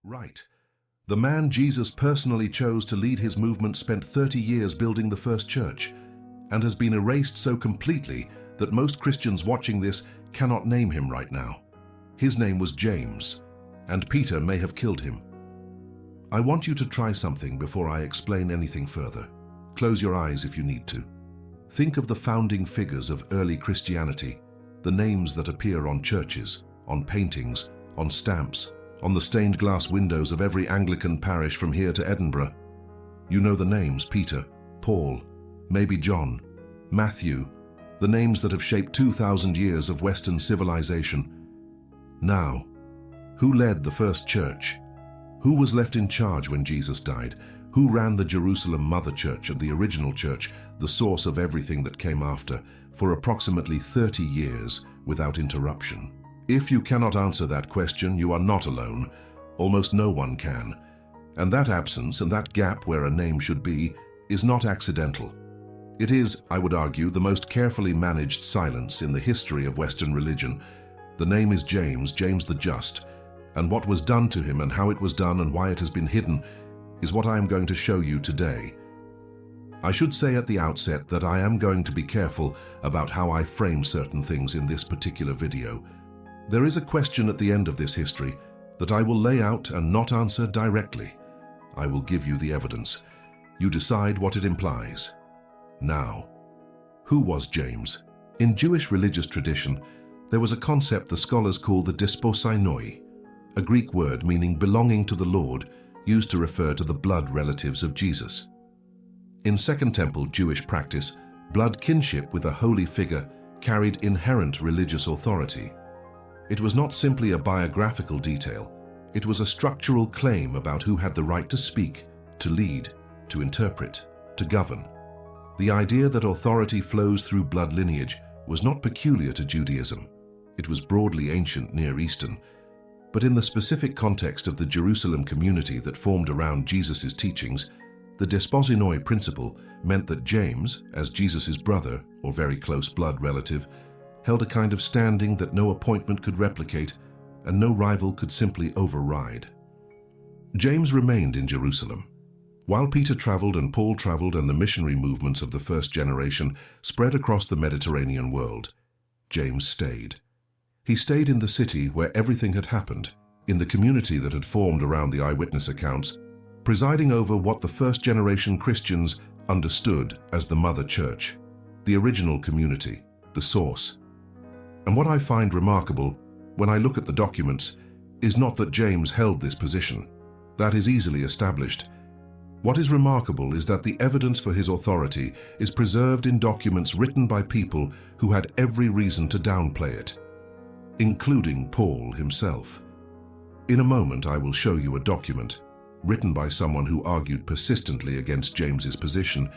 Right. The man Jesus personally chose to lead his movement spent 30 years building the first church and has been erased so completely that most Christians watching this cannot name him right now. His name was James, and Peter may have killed him. I want you to try something before I explain anything further. Close your eyes if you need to. Think of the founding figures of early Christianity, the names that appear on churches, on paintings, on stamps, on the stained glass windows of every Anglican parish from here to Edinburgh. You know the names: Peter, Paul, maybe John, Matthew, the names that have shaped 2,000 years of Western civilization. Now, who led the first church? Who was left in charge when Jesus died? Who ran the Jerusalem Mother Church of the original church, the source of everything that came after, for approximately 30 years without interruption? If you cannot answer that question, you are not alone. Almost no one can. And that absence and that gap where a name should be is not accidental. It is, I would argue, the most carefully managed silence in the history of Western religion. The name is James, James the Just, and what was done to him and how it was done and why it has been hidden is what I am going to show you today. I should say at the outset that I am going to be careful about how I frame certain things in this particular video. There is a question at the end of this history that I will lay out and not answer directly. I will give you the evidence. You decide what it implies. Now, who was James? In Jewish religious tradition, there was a concept the scholars call the deposed, a Greek word meaning belonging to the Lord, used to refer to the blood relatives of Jesus. In Second Temple Jewish practice, blood kinship with a holy figure carried inherent religious authority. It was not simply a biographical detail, it was a structural claim about who had the right to speak, to lead, to interpret, to govern. The idea that authority flows through blood lineage was not peculiar to Judaism. It was broadly ancient Near Eastern, but in the specific context of the Jerusalem community that formed around Jesus' teachings, the desposinoi principle meant that James, as Jesus' brother or very close blood relative, held a kind of standing that no appointment could replicate and no rival could simply override. James remained in Jerusalem. While Peter traveled and Paul traveled and the missionary movements of the first generation spread across the Mediterranean world, James stayed. He stayed in the city where everything had happened, in the community that had formed around the eyewitness accounts, presiding over what the first-generation Christians understood as the Mother Church, the original community, the source. And what I find remarkable when I look at the documents is not that James held this position. That is easily established. What is remarkable is that the evidence for his authority is preserved in documents written by people who had every reason to downplay it, including Paul himself. In a moment, I will show you a document written by someone who argued persistently against James's position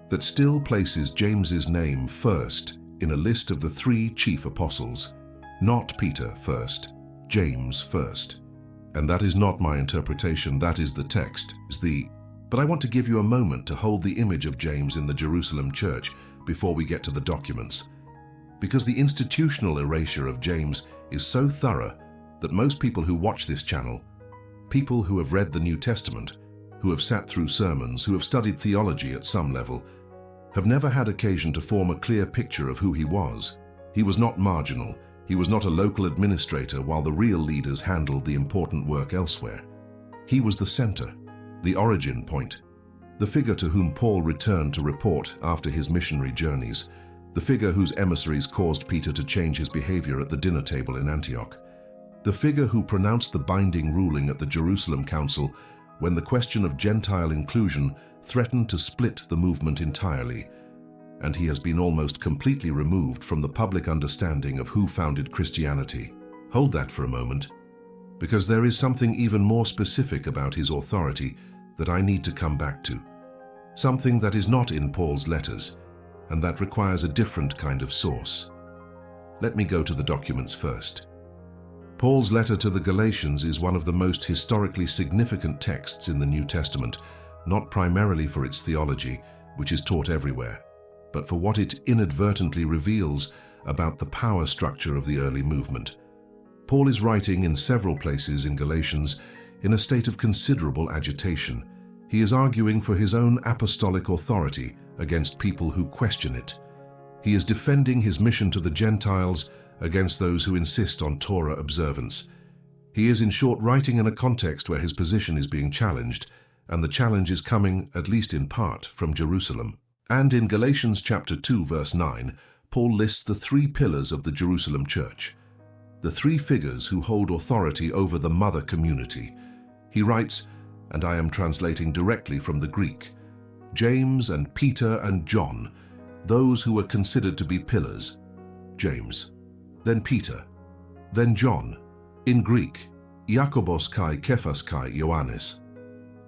that still places James's name first in a list of the 3 chief apostles. Not Peter first, James first. And that is not my interpretation, that is the text. But I want to give you a moment to hold the image of James in the Jerusalem church before we get to the documents. Because the institutional erasure of James is so thorough that most people who watch this channel, people who have read the New Testament, who have sat through sermons, who have studied theology at some level, have never had occasion to form a clear picture of who he was. He was not marginal. He was not a local administrator while the real leaders handled the important work elsewhere. He was the center, the origin point, the figure to whom Paul returned to report after his missionary journeys, the figure whose emissaries caused Peter to change his behavior at the dinner table in Antioch, the figure who pronounced the binding ruling at the Jerusalem Council when the question of Gentile inclusion threatened to split the movement entirely, and he has been almost completely removed from the public understanding of who founded Christianity. Hold that for a moment, because there is something even more specific about his authority that I need to come back to, something that is not in Paul's letters, and that requires a different kind of source. Let me go to the documents first. Paul's letter to the Galatians is one of the most historically significant texts in the New Testament, not primarily for its theology, which is taught everywhere, but for what it inadvertently reveals about the power structure of the early movement. Paul is writing in several places in Galatians in a state of considerable agitation. He is arguing for his own apostolic authority against people who question it. He is defending his mission to the Gentiles against those who insist on Torah observance. He is, in short, writing in a context where his position is being challenged, and the challenge is coming, at least in part, from Jerusalem. And in Galatians chapter 2, verse 9, Paul lists the three pillars of the Jerusalem church, the three figures who hold authority over the mother community. He writes, and I am translating directly from the Greek, James and Peter and John, those who were considered to be pillars. James, then Peter, then John. In Greek, Iakobos kai Kephas kai Ioannis.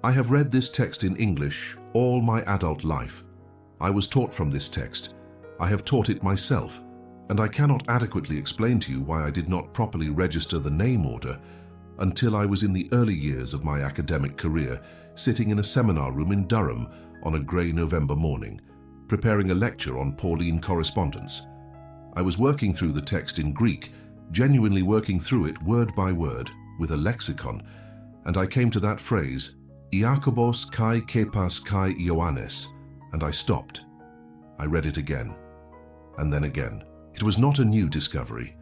I have read this text in English all my adult life. I was taught from this text. I have taught it myself, and I cannot adequately explain to you why I did not properly register the name order until I was in the early years of my academic career, sitting in a seminar room in Durham on a grey November morning, preparing a lecture on Pauline correspondence. I was working through the text in Greek, genuinely working through it word by word with a lexicon, and I came to that phrase, Iakobos kai Kephas kai Ioannis, and I stopped. I read it again, and then again. It was not a new discovery.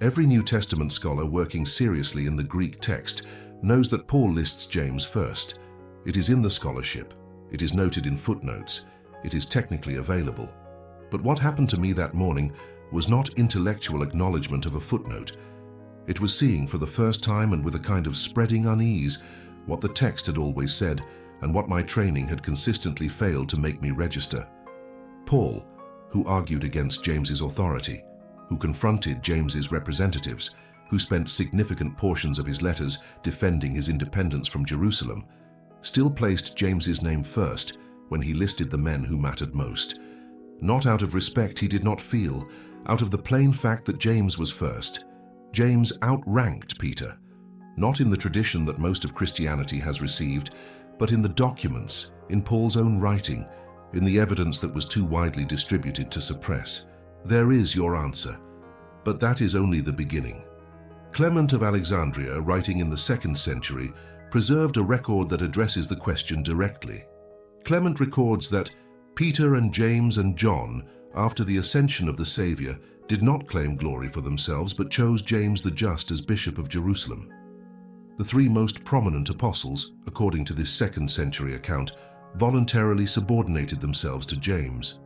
Every New Testament scholar working seriously in the Greek text knows that Paul lists James first. It is in the scholarship. It is noted in footnotes. It is technically available. But what happened to me that morning was not intellectual acknowledgement of a footnote. It was seeing for the first time, and with a kind of spreading unease, what the text had always said and what my training had consistently failed to make me register. Paul, who argued against James's authority, who confronted James's representatives, who spent significant portions of his letters defending his independence from Jerusalem, still placed James's name first when he listed the men who mattered most. Not out of respect he did not feel, out of the plain fact that James was first. James outranked Peter, not in the tradition that most of Christianity has received, but in the documents, in Paul's own writing, in the evidence that was too widely distributed to suppress. There is your answer, but that is only the beginning. Clement of Alexandria, writing in the 2nd century, preserved a record that addresses the question directly. Clement records that Peter and James and John, after the ascension of the Savior, did not claim glory for themselves but chose James the Just as Bishop of Jerusalem. The three most prominent apostles, according to this 2nd century account, voluntarily subordinated themselves to James,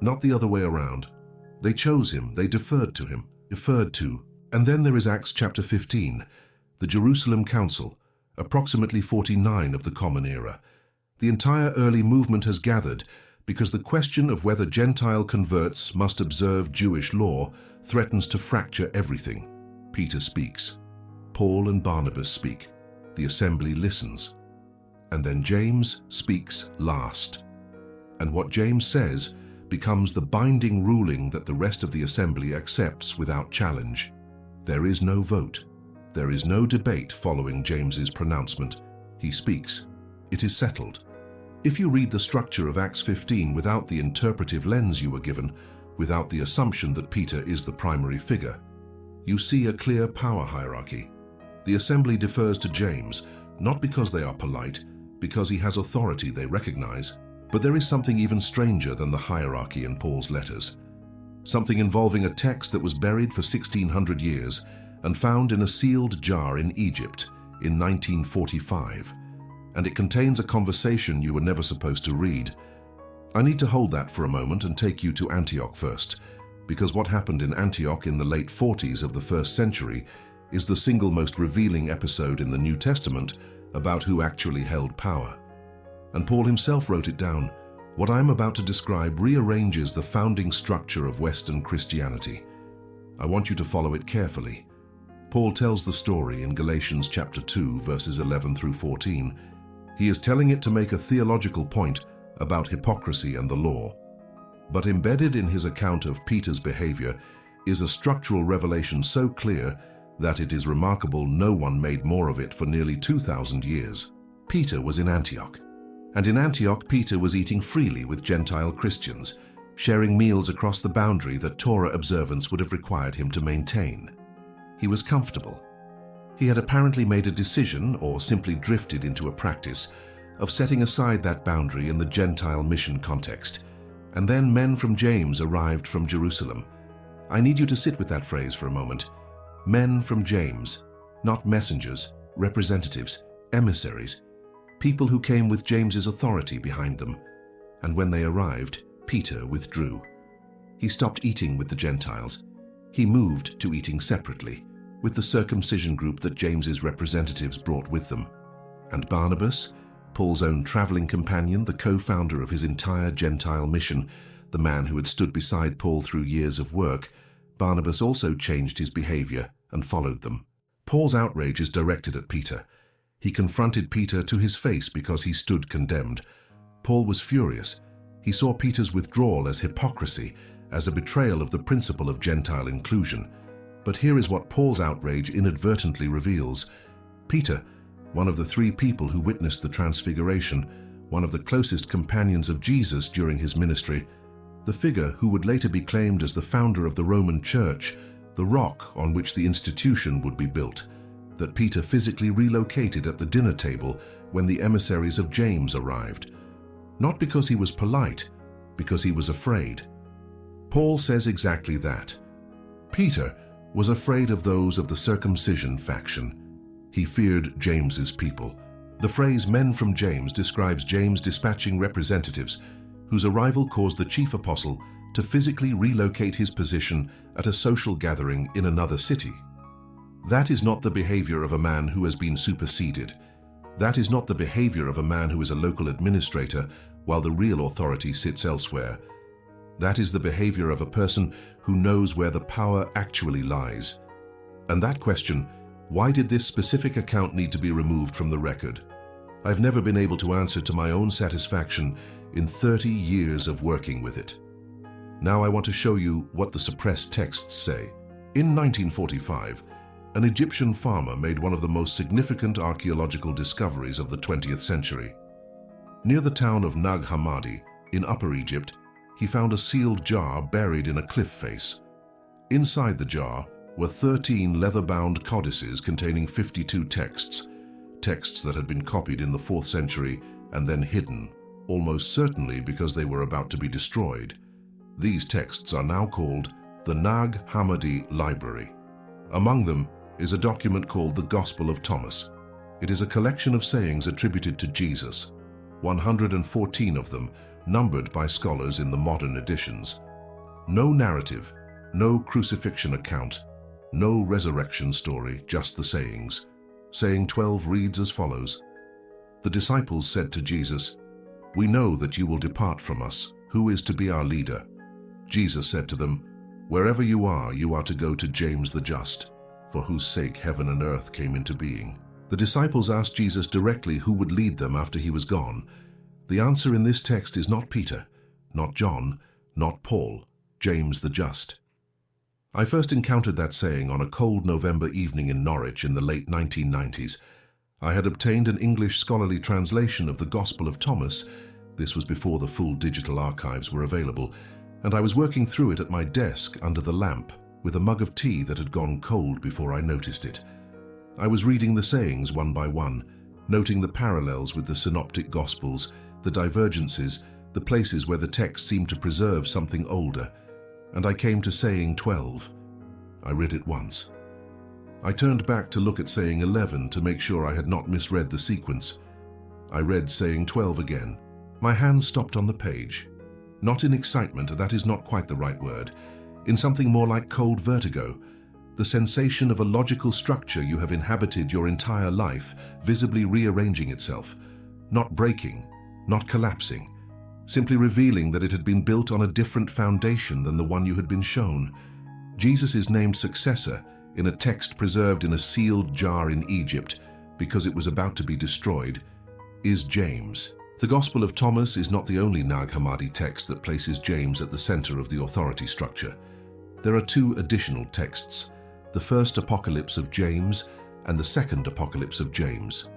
not the other way around. They chose him, they deferred to him, And then there is Acts chapter 15, the Jerusalem Council, approximately 49 of the Common Era. The entire early movement has gathered because the question of whether Gentile converts must observe Jewish law threatens to fracture everything. Peter speaks. Paul and Barnabas speak. The assembly listens. And then James speaks last. And what James says becomes the binding ruling that the rest of the assembly accepts without challenge. There is no vote. There is no debate following James's pronouncement. He speaks. It is settled. If you read the structure of Acts 15 without the interpretive lens you were given, without the assumption that Peter is the primary figure, you see a clear power hierarchy. The assembly defers to James, not because they are polite, because he has authority they recognize. But there is something even stranger than the hierarchy in Paul's letters. Something involving a text that was buried for 1600 years and found in a sealed jar in Egypt in 1945. And it contains a conversation you were never supposed to read. I need to hold that for a moment and take you to Antioch first, because what happened in Antioch in the late 40s of the 1st century is the single most revealing episode in the New Testament about who actually held power. And Paul himself wrote it down. What I am about to describe rearranges the founding structure of Western Christianity. I want you to follow it carefully. Paul tells the story in Galatians chapter 2, verses 11 through 14. He is telling it to make a theological point about hypocrisy and the law. But embedded in his account of Peter's behavior is a structural revelation so clear that it is remarkable no one made more of it for nearly 2,000 years. Peter was in Antioch. And in Antioch, Peter was eating freely with Gentile Christians, sharing meals across the boundary that Torah observance would have required him to maintain. He was comfortable. He had apparently made a decision, or simply drifted into a practice, of setting aside that boundary in the Gentile mission context. And then men from James arrived from Jerusalem. I need you to sit with that phrase for a moment. Men from James, not messengers, representatives, emissaries, people who came with James's authority behind them. And when they arrived, Peter withdrew. He stopped eating with the Gentiles. He moved to eating separately, with the circumcision group that James's representatives brought with them. And Barnabas, Paul's own traveling companion, the co-founder of his entire Gentile mission, the man who had stood beside Paul through years of work, Barnabas also changed his behavior and followed them. Paul's outrage is directed at Peter. He confronted Peter to his face because he stood condemned. Paul was furious. He saw Peter's withdrawal as hypocrisy, as a betrayal of the principle of Gentile inclusion. But here is what Paul's outrage inadvertently reveals. Peter, one of the three people who witnessed the Transfiguration, one of the closest companions of Jesus during his ministry, the figure who would later be claimed as the founder of the Roman Church, the rock on which the institution would be built, that Peter physically relocated at the dinner table when the emissaries of James arrived. Not because he was polite, because he was afraid. Paul says exactly that. Peter was afraid of those of the circumcision faction. He feared James's people. The phrase men from James describes James dispatching representatives whose arrival caused the chief apostle to physically relocate his position at a social gathering in another city. That is not the behavior of a man who has been superseded. That is not the behavior of a man who is a local administrator while the real authority sits elsewhere. That is the behavior of a person who knows where the power actually lies. And that question, why did this specific account need to be removed from the record? I've never been able to answer to my own satisfaction in 30 years of working with it. Now I want to show you what the suppressed texts say. In 1945, an Egyptian farmer made one of the most significant archaeological discoveries of the 20th century. Near the town of Nag Hammadi, in Upper Egypt, he found a sealed jar buried in a cliff face. Inside the jar were 13 leather-bound codices containing 52 texts that had been copied in the 4th century and then hidden, almost certainly because they were about to be destroyed. These texts are now called the Nag Hammadi Library. Among them is a document called the Gospel of Thomas. It is a collection of sayings attributed to Jesus, 114 of them numbered by scholars in the modern editions. No narrative, no crucifixion account, no resurrection story, just the sayings. Saying 12 reads as follows: The disciples said to Jesus, "We know that you will depart from us. Who is to be our leader?" Jesus said to them, "Wherever you are to go to James the Just, for whose sake heaven and earth came into being." The disciples asked Jesus directly who would lead them after he was gone. The answer in this text is not Peter, not John, not Paul, James the Just. I first encountered that saying on a cold November evening in Norwich in the late 1990s. I had obtained an English scholarly translation of the Gospel of Thomas. This was before the full digital archives were available, and I was working through it at my desk under the lamp with a mug of tea that had gone cold before I noticed it. I was reading the sayings one by one, noting the parallels with the synoptic Gospels, the divergences, the places where the text seemed to preserve something older, and I came to saying 12. I read it once. I turned back to look at saying 11 to make sure I had not misread the sequence. I read saying 12 again. My hand stopped on the page. Not in excitement, that is not quite the right word. In something more like cold vertigo, the sensation of a logical structure you have inhabited your entire life, visibly rearranging itself, not breaking, not collapsing, simply revealing that it had been built on a different foundation than the one you had been shown. Jesus is named Successor in a text preserved in a sealed jar in Egypt because it was about to be destroyed, is James. The Gospel of Thomas is not the only Nag Hammadi text that places James at the center of the authority structure. There are two additional texts, the first Apocalypse of James and the second Apocalypse of James.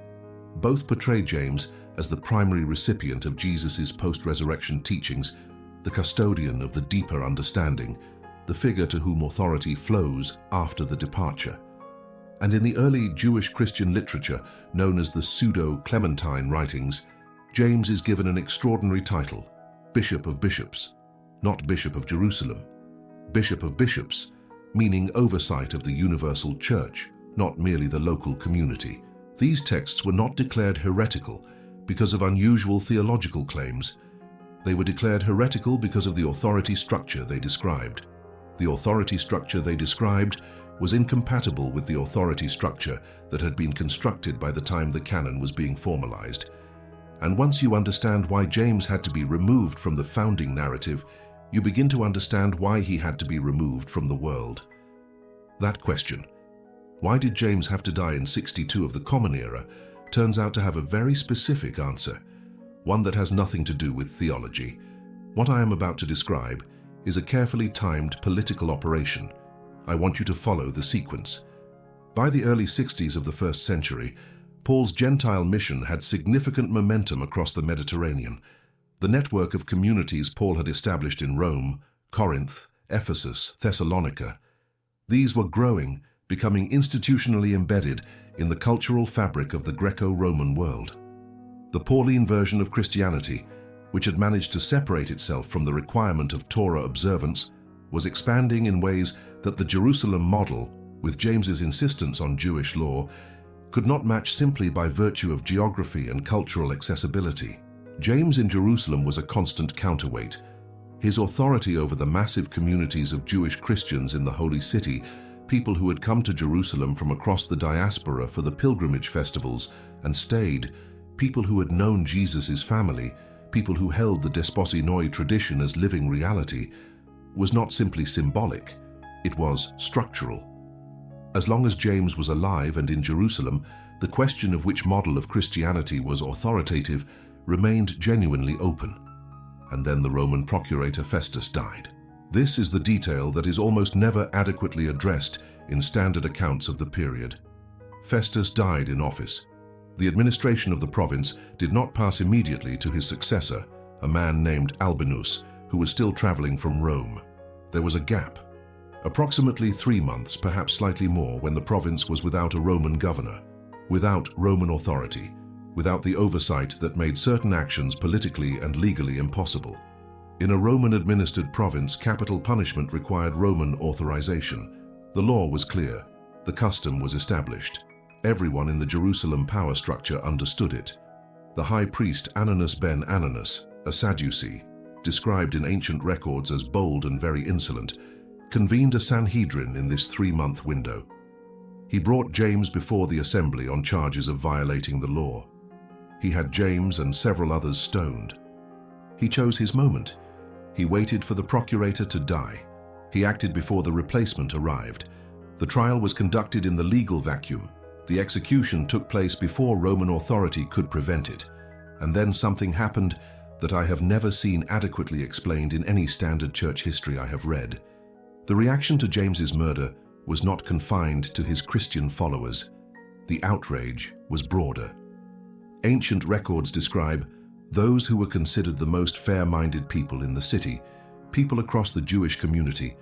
Both portray James as the primary recipient of Jesus' post-resurrection teachings, the custodian of the deeper understanding, the figure to whom authority flows after the departure. And in the early Jewish Christian literature, known as the Pseudo-Clementine writings, James is given an extraordinary title, Bishop of Bishops, not Bishop of Jerusalem. Bishop of Bishops, meaning oversight of the universal church, not merely the local community. These texts were not declared heretical because of unusual theological claims. They were declared heretical because of the authority structure they described. The authority structure they described was incompatible with the authority structure that had been constructed by the time the canon was being formalized. And once you understand why James had to be removed from the founding narrative, you begin to understand why he had to be removed from the world. That question, why did James have to die in 62 of the Common Era, turns out to have a very specific answer, one that has nothing to do with theology. What I am about to describe is a carefully timed political operation. I want you to follow the sequence. By the early 60s of the first century, Paul's Gentile mission had significant momentum across the Mediterranean. The network of communities Paul had established in Rome, Corinth, Ephesus, Thessalonica, these were growing, becoming institutionally embedded in the cultural fabric of the Greco-Roman world. The Pauline version of Christianity, which had managed to separate itself from the requirement of Torah observance, was expanding in ways that the Jerusalem model, with James's insistence on Jewish law, could not match simply by virtue of geography and cultural accessibility. James in Jerusalem was a constant counterweight. His authority over the massive communities of Jewish Christians in the Holy City, people who had come to Jerusalem from across the diaspora for the pilgrimage festivals and stayed, people who had known Jesus' family, people who held the desposinoi tradition as living reality, was not simply symbolic, it was structural. As long as James was alive and in Jerusalem, the question of which model of Christianity was authoritative remained genuinely open. And then the Roman procurator Festus died. This is the detail that is almost never adequately addressed in standard accounts of the period. Festus died in office. The administration of the province did not pass immediately to his successor, a man named Albinus, who was still traveling from Rome. There was a gap. Approximately 3 months, perhaps slightly more, when the province was without a Roman governor, without Roman authority, without the oversight that made certain actions politically and legally impossible. In a Roman-administered province, capital punishment required Roman authorization. The law was clear. The custom was established. Everyone in the Jerusalem power structure understood it. The high priest Ananus ben Ananus, a Sadducee, described in ancient records as bold and very insolent, convened a Sanhedrin in this 3-month window. He brought James before the assembly on charges of violating the law. He had James and several others stoned. He chose his moment. He waited for the procurator to die. He acted before the replacement arrived. The trial was conducted in the legal vacuum. The execution took place before Roman authority could prevent it. And then something happened that I have never seen adequately explained in any standard church history I have read. The reaction to James's murder was not confined to his Christian followers. The outrage was broader. Ancient records describe those who were considered the most fair-minded people in the city, people across the Jewish community,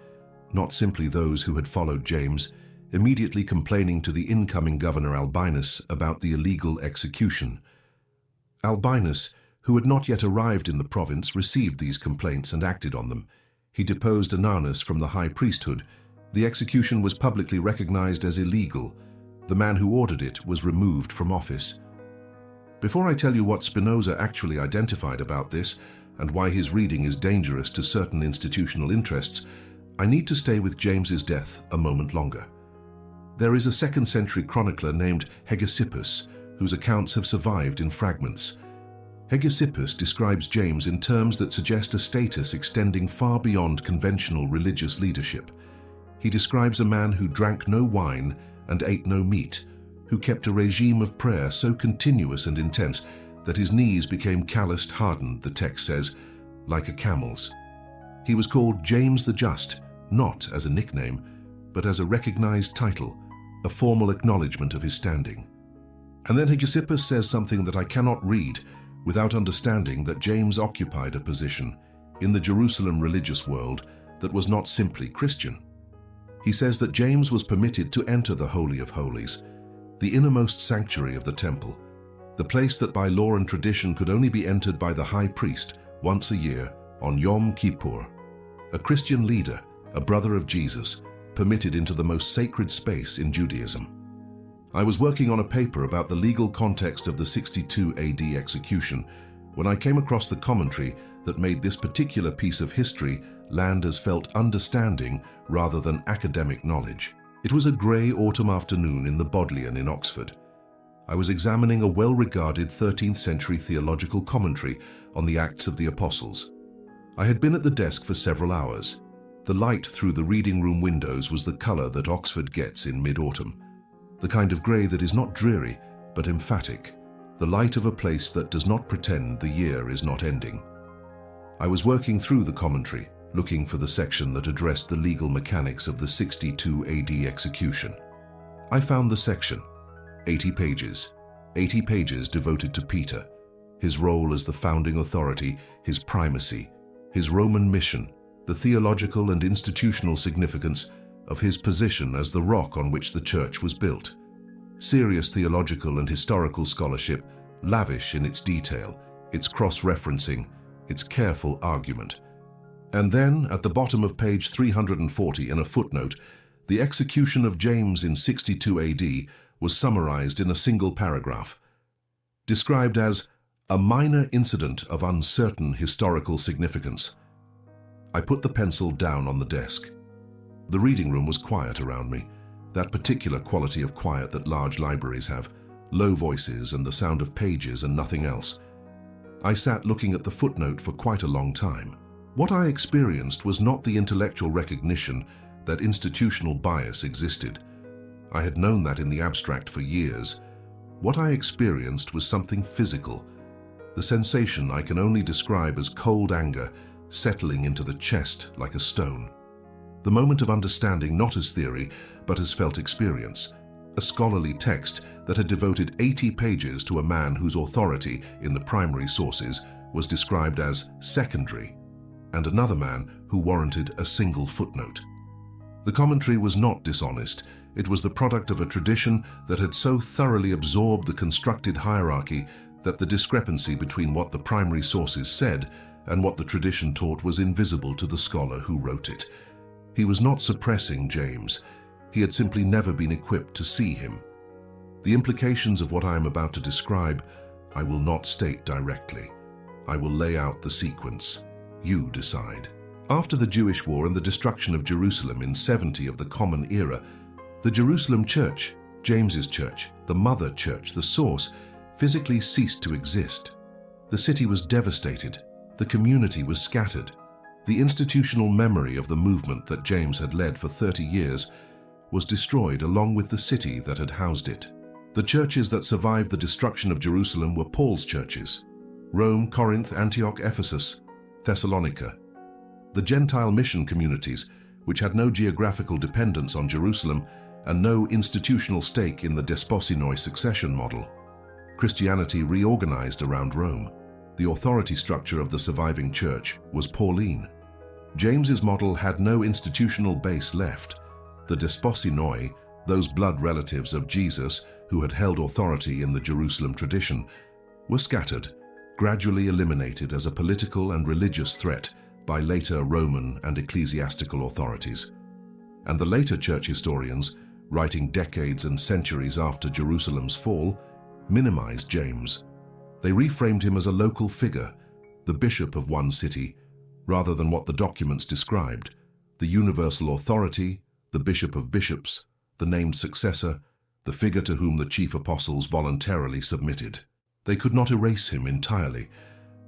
not simply those who had followed James, immediately complaining to the incoming governor Albinus about the illegal execution. Albinus, who had not yet arrived in the province, received these complaints and acted on them. He deposed Ananus from the high priesthood. The execution was publicly recognized as illegal. The man who ordered it was removed from office. Before I tell you what SPINOZA actually identified about this and why his reading is dangerous to certain institutional interests, I need to stay with James's death a moment longer. There is a 2nd century chronicler named Hegesippus, whose accounts have survived in fragments. Hegesippus describes James in terms that suggest a status extending far beyond conventional religious leadership. He describes a man who drank no wine and ate no meat, who kept a regime of prayer so continuous and intense that his knees became calloused, hardened, the text says, like a camel's. He was called James the Just, not as a nickname, but as a recognized title, a formal acknowledgement of his standing. And then Hegesippus says something that I cannot read without understanding that James occupied a position in the Jerusalem religious world that was not simply Christian. He says that James was permitted to enter the Holy of Holies, the innermost sanctuary of the temple, the place that by law and tradition could only be entered by the high priest once a year on Yom Kippur. A Christian leader, a brother of Jesus, permitted into the most sacred space in Judaism. I was working on a paper about the legal context of the 62 AD execution when I came across the commentary that made this particular piece of history land as felt understanding rather than academic knowledge. It was a grey autumn afternoon in the Bodleian in Oxford. I was examining a well-regarded 13th century theological commentary on the Acts of the Apostles. I had been at the desk for several hours. The light through the reading room windows was the colour that Oxford gets in mid-autumn, the kind of grey that is not dreary but emphatic, the light of a place that does not pretend the year is not ending. I was working through the commentary, looking for the section that addressed the legal mechanics of the 62 AD execution. I found the section, 80 pages devoted to Peter, his role as the founding authority, his primacy, his Roman mission, the theological and institutional significance of his position as the rock on which the church was built. Serious theological and historical scholarship, lavish in its detail, its cross-referencing, its careful argument. And then, at the bottom of page 340 in a footnote, the execution of James in 62 AD was summarized in a single paragraph, described as a minor incident of uncertain historical significance. I put the pencil down on the desk. The reading room was quiet around me, that particular quality of quiet that large libraries have, low voices and the sound of pages and nothing else. I sat looking at the footnote for quite a long time. What I experienced was not the intellectual recognition that institutional bias existed. I had known that in the abstract for years. What I experienced was something physical, the sensation I can only describe as cold anger settling into the chest like a stone. The moment of understanding not as theory, but as felt experience. A scholarly text that had devoted 80 pages to a man whose authority in the primary sources was described as secondary, and another man who warranted a single footnote. The commentary was not dishonest. It was the product of a tradition that had so thoroughly absorbed the constructed hierarchy that the discrepancy between what the primary sources said and what the tradition taught was invisible to the scholar who wrote it. He was not suppressing James. He had simply never been equipped to see him. The implications of what I am about to describe, I will not state directly. I will lay out the sequence. You decide. After the Jewish War and the destruction of Jerusalem in 70 of the Common Era, the Jerusalem Church, James's church, the mother church, the source, physically ceased to exist. The city was devastated. The community was scattered. The institutional memory of the movement that James had led for 30 years was destroyed along with the city that had housed it. The churches that survived the destruction of Jerusalem were Paul's churches: Rome, Corinth, Antioch, Ephesus, Thessalonica. The Gentile mission communities, which had no geographical dependence on Jerusalem and no institutional stake in the despostinoi succession model. Christianity reorganized around Rome. The authority structure of the surviving church was Pauline. James's model had no institutional base left. The despostinoi, those blood relatives of Jesus who had held authority in the Jerusalem tradition, were scattered, gradually eliminated as a political and religious threat by later Roman and ecclesiastical authorities. And the later church historians, writing decades and centuries after Jerusalem's fall, minimized James. They reframed him as a local figure, the bishop of one city, rather than what the documents described: the universal authority, the bishop of bishops, the named successor, the figure to whom the chief apostles voluntarily submitted. They could not erase him entirely,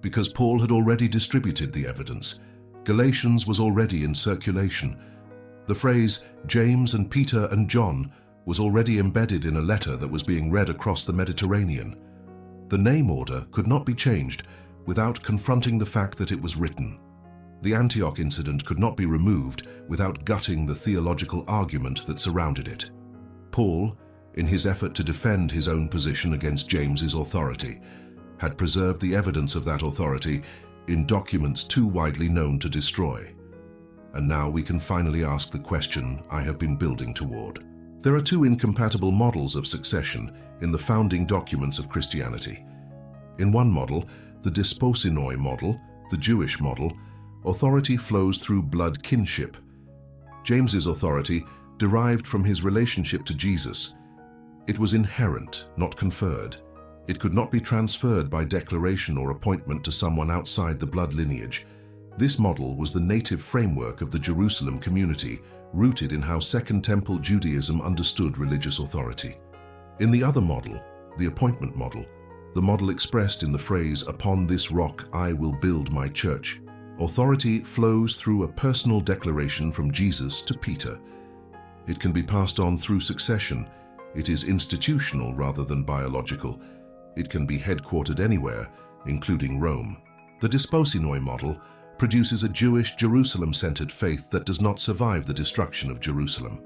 because Paul had already distributed the evidence. Galatians was already in circulation. The phrase James and Peter and John was already embedded in a letter that was being read across the Mediterranean. The name order could not be changed without confronting the fact that it was written. The Antioch incident could not be removed without gutting the theological argument that surrounded it. Paul, in his effort to defend his own position against James's authority, had preserved the evidence of that authority in documents too widely known to destroy. and now we can finally ask the question I have been building toward. There are two incompatible models of succession in the founding documents of Christianity. In one model, the deposed model, the Jewish model, authority flows through blood kinship. James's authority derived from his relationship to Jesus. It was inherent, not conferred. It could not be transferred by declaration or appointment to someone outside the blood lineage. This model was the native framework of the Jerusalem community, rooted in how Second Temple Judaism understood religious authority. In the other model, the appointment model, the model expressed in the phrase, "Upon this rock I will build my church," authority flows through a personal declaration from Jesus to Peter. It can be passed on through succession. It is institutional rather than biological. It can be headquartered anywhere, including Rome. The deposed model produces a Jewish, Jerusalem-centered faith that does not survive the destruction of Jerusalem.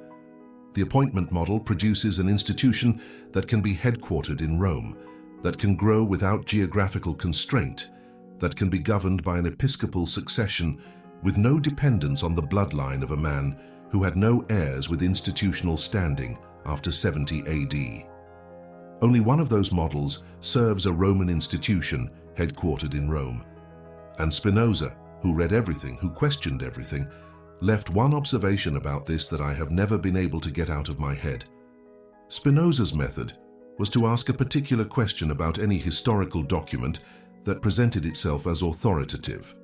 The appointment model produces an institution that can be headquartered in Rome, that can grow without geographical constraint, that can be governed by an episcopal succession with no dependence on the bloodline of a man who had no heirs with institutional standing after 70 AD. Only one of those models serves a Roman institution headquartered in Rome. And Spinoza, who read everything, who questioned everything, left one observation about this that I have never been able to get out of my head. Spinoza's method was to ask a particular question about any historical document that presented itself as authoritative.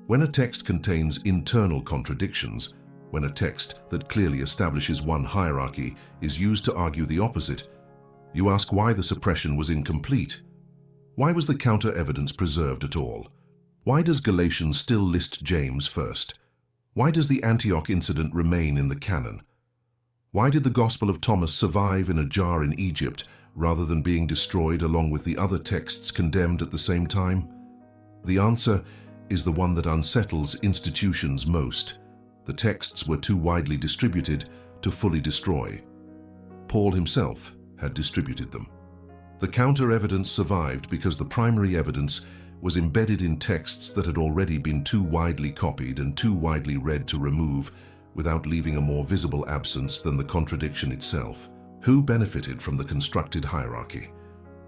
When a text contains internal contradictions, when a text that clearly establishes one hierarchy is used to argue the opposite, you ask why the suppression was incomplete. Why was the counter-evidence preserved at all? Why does Galatians still list James first? Why does the Antioch incident remain in the canon? Why did the Gospel of Thomas survive in a jar in Egypt rather than being destroyed along with the other texts condemned at the same time? The answer is the one that unsettles institutions most. The texts were too widely distributed to fully destroy. Paul himself had distributed them. The counter-evidence survived because the primary evidence was embedded in texts that had already been too widely copied and too widely read to remove without leaving a more visible absence than the contradiction itself. Who benefited from the constructed hierarchy?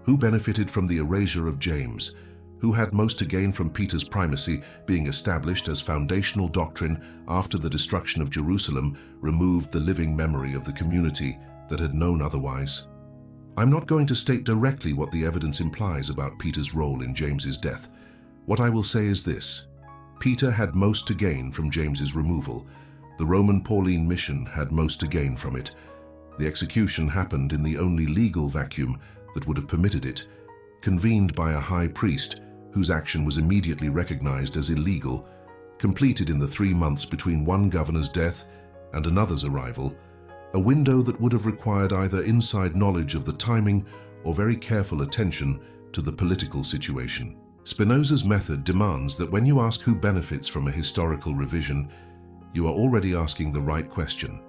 Who benefited from the erasure of James? Who had most to gain from Peter's primacy being established as foundational doctrine after the destruction of Jerusalem removed the living memory of the community that had known otherwise? I'm not going to state directly what the evidence implies about Peter's role in James's death. What I will say is this: Peter had most to gain from James's removal. The Roman Pauline mission had most to gain from it. The execution happened in the only legal vacuum that would have permitted it, convened by a high priest whose action was immediately recognized as illegal, completed in the 3 months between one governor's death and another's arrival, a window that would have required either inside knowledge of the timing or very careful attention to the political situation. Spinoza's method demands that when you ask who benefits from a historical revision, you are already asking the right question.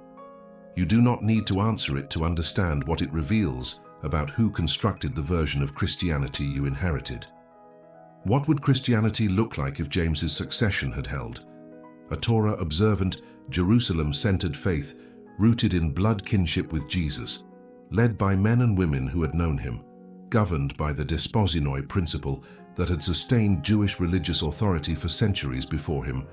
You do not need to answer it to understand what it reveals about who constructed the version of Christianity you inherited. What would Christianity look like if James's succession had held? A Torah-observant, Jerusalem-centered faith rooted in blood kinship with Jesus, led by men and women who had known him, governed by the desposinoi principle that had sustained Jewish religious authority for centuries before him.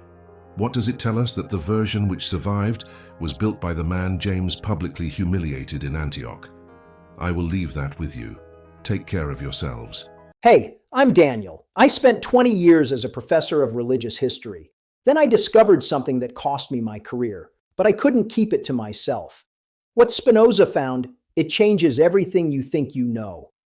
What does it tell us? That the version which survived was built by the man James publicly humiliated in Antioch. I will leave that with you. Take care of yourselves. Hey, I'm Daniel. I spent 20 years as a professor of religious history. Then I discovered something that cost me my career, but I couldn't keep it to myself. What Spinoza found, it changes everything you think you know.